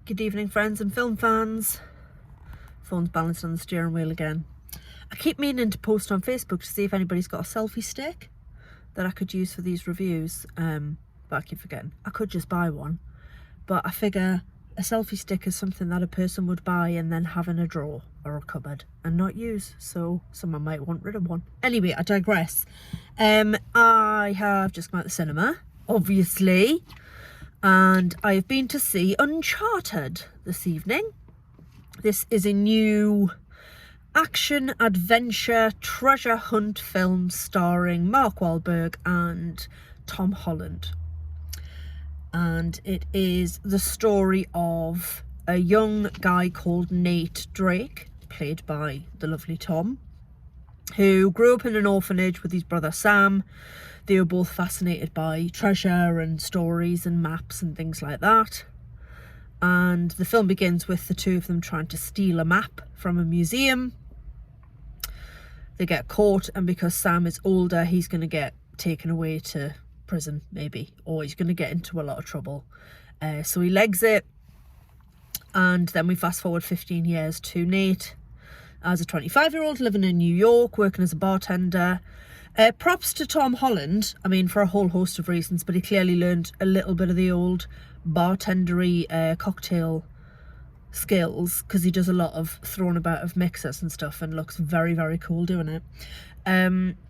Good evening, friends and film fans. Phone's balanced on the steering wheel again. I keep meaning to post on Facebook to see if anybody's got a selfie stick that I could use for these reviews, but I keep forgetting. I could just buy one, but I figure a selfie stick is something that a person would buy and then have in a drawer or a cupboard and not use, so someone might want rid of one. Anyway, I digress. I have just come out of the cinema, obviously, and I have been to see Uncharted this evening. This is a new action adventure treasure hunt film starring Mark Wahlberg and Tom Holland, and it is the story of a young guy called Nate Drake, played by the lovely Tom, who grew up in an orphanage with his brother Sam. They were both fascinated by treasure and stories and maps and things like that. And the film begins with the two of them trying to steal a map from a museum. They get caught, and because Sam is older, he's going to get taken away to prison, maybe, or he's going to get into a lot of trouble. So he legs it, and then we fast forward 15 years to Nate as a 25-year-old living in New York, working as a bartender. Props to Tom Holland, I mean, for a whole host of reasons, but he clearly learned a little bit of the old bartendery cocktail skills, because he does a lot of throwing about of mixers and stuff and looks very, very cool doing it.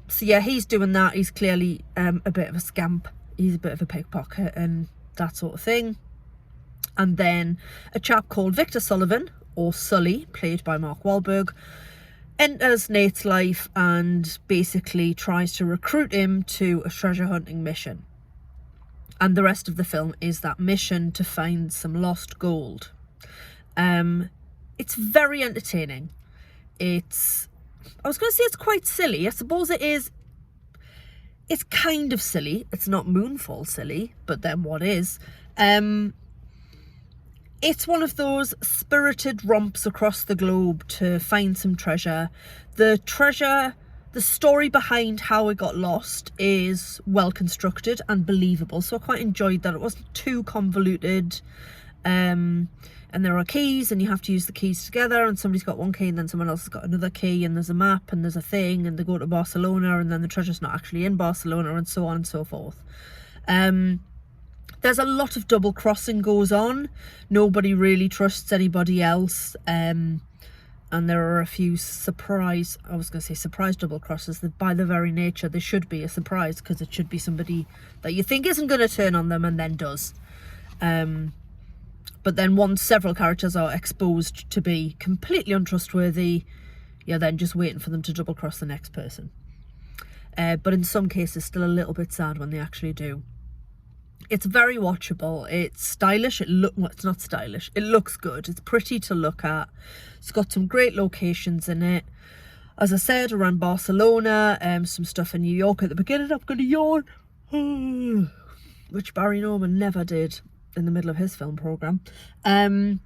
So yeah, he's doing that. He's clearly a bit of a scamp. He's a bit of a pickpocket and that sort of thing. And then a chap called Victor Sullivan, or Sully, played by Mark Wahlberg, enters Nate's life and basically tries to recruit him to a treasure hunting mission. And the rest of the film is that mission to find some lost gold. It's very entertaining. I was going to say it's quite silly. I suppose it is. It's kind of silly. It's not Moonfall silly, but then what is? It's one of those spirited romps across the globe to find some treasure. The story behind how it got lost is well constructed and believable, so I quite enjoyed that. It wasn't too convoluted. And there are keys, and you have to use the keys together, and somebody's got one key and then someone else has got another key, and there's a map and there's a thing, and they go to Barcelona, and then the treasure's not actually in Barcelona, and so on and so forth. There's a lot of double crossing goes on. Nobody really trusts anybody else, and there are a few surprise double crosses that by their very nature they should be a surprise, because it should be somebody that you think isn't going to turn on them and then does. But then once several characters are exposed to be completely untrustworthy, you're then just waiting for them to double cross the next person. But in some cases still a little bit sad when they actually do. It's very watchable. It's stylish. It's not stylish. It looks good. It's pretty to look at. It's got some great locations in it. As I said, around Barcelona, some stuff in New York at the beginning. I'm going to yawn, which Barry Norman never did in the middle of his film programme. And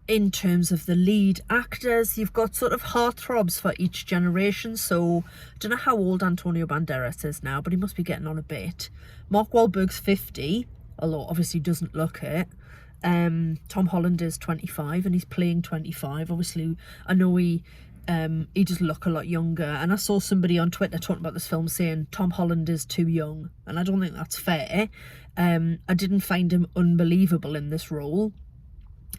in terms of the lead actors, you've got sort of heartthrobs for each generation. So I don't know how old Antonio Banderas is now, but he must be getting on a bit. Mark Wahlberg's 50, although obviously doesn't look it. Tom Holland is 25 and he's playing 25. Obviously, I know he does look a lot younger, and I saw somebody on Twitter talking about this film saying Tom Holland is too young, and I don't think that's fair. I didn't find him unbelievable in this role.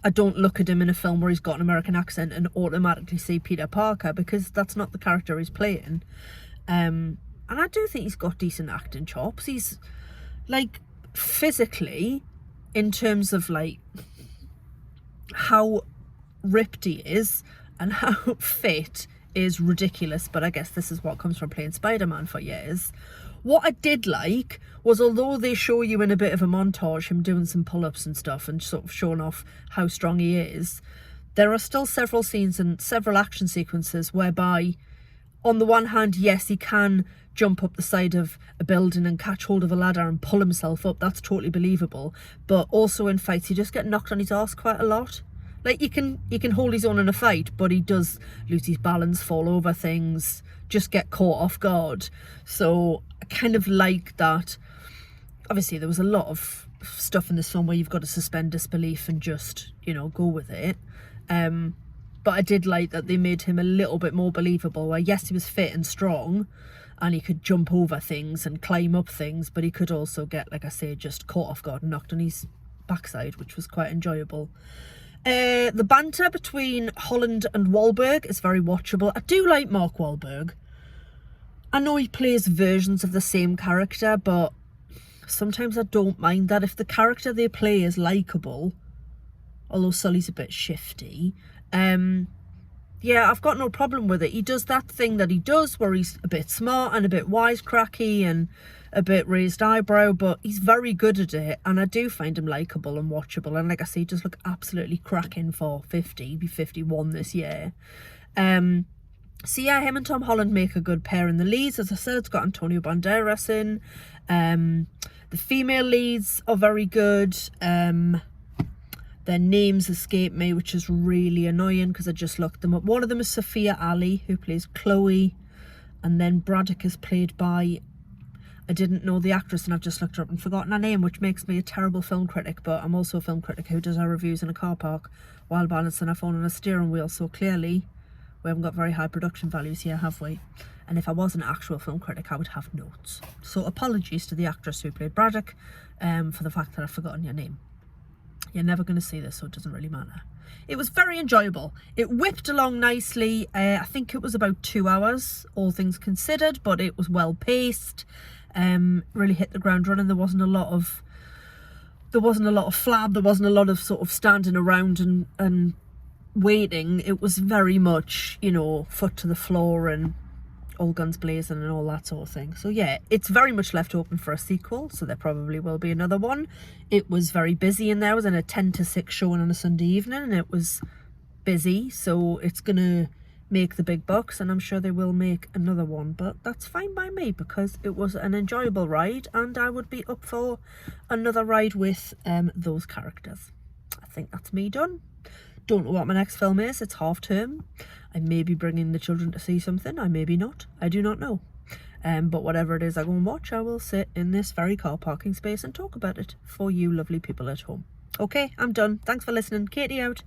I don't look at him in a film where he's got an American accent and automatically say Peter Parker, because that's not the character he's playing. And I do think he's got decent acting chops. He's, like, physically, in terms of, like, how ripped he is and how fit, is ridiculous. But I guess this is what comes from playing Spider-Man for years. What I did like was, although they show you in a bit of a montage him doing some pull-ups and stuff and sort of showing off how strong he is, there are still several scenes and several action sequences whereby, on the one hand, yes, he can jump up the side of a building and catch hold of a ladder and pull himself up. That's totally believable. But also in fights, he just get knocked on his arse quite a lot. Like, he can hold his own in a fight, but he does lose his balance, fall over things, just get caught off guard. So I kind of like that obviously there was a lot of stuff in this film where you've got to suspend disbelief and just, you know, go with it. But I did like that they made him a little bit more believable, where yes, he was fit and strong and he could jump over things and climb up things, but he could also get, like I say, just caught off guard and knocked on his backside, which was quite enjoyable. The banter between Holland and Wahlberg is very watchable. I do like Mark Wahlberg. I know he plays versions of the same character, but sometimes I don't mind that. If the character they play is likeable, although Sully's a bit shifty, yeah, I've got no problem with it. He does that thing that he does where he's a bit smart and a bit wisecracky and a bit raised eyebrow, but he's very good at it, and I do find him likeable and watchable. And like I say, he does look absolutely cracking for 50. He'll be 51 this year. So yeah, him and Tom Holland make a good pair in the leads. As I said, it's got Antonio Banderas in. The female leads are very good. Their names escape me, which is really annoying because I just looked them up. One of them is Sophia Ali, who plays Chloe, and then Braddock is played by, I didn't know the actress and I've just looked her up and forgotten her name, which makes me a terrible film critic, but I'm also a film critic who does our reviews in a car park while balancing a phone on a steering wheel, so clearly we haven't got very high production values here, have we? And if I was an actual film critic, I would have notes. So apologies to the actress who played Braddock for the fact that I've forgotten your name. You're never going to see this, so it doesn't really matter. It was very enjoyable. It whipped along nicely. I think it was about 2 hours, all things considered, but it was well paced. Really hit the ground running. There wasn't a lot of flab. There wasn't a lot of sort of standing around and waiting. It was very much, you know, foot to the floor and all guns blazing and all that sort of thing. So yeah, it's very much left open for a sequel, so there probably will be another one. It was very busy in there. It was in a 10 to 6 showing on a Sunday evening, and it was busy, so it's gonna make the big bucks, and I'm sure they will make another one, but that's fine by me because it was an enjoyable ride and I would be up for another ride with those characters. I think that's me done. Don't know what my next film is. It's half term. I may be bringing the children to see something. I may be not. I do not know. But whatever it is I go and watch, I will sit in this very car parking space and talk about it for you lovely people at home. Okay, I'm done. Thanks for listening. Katie out.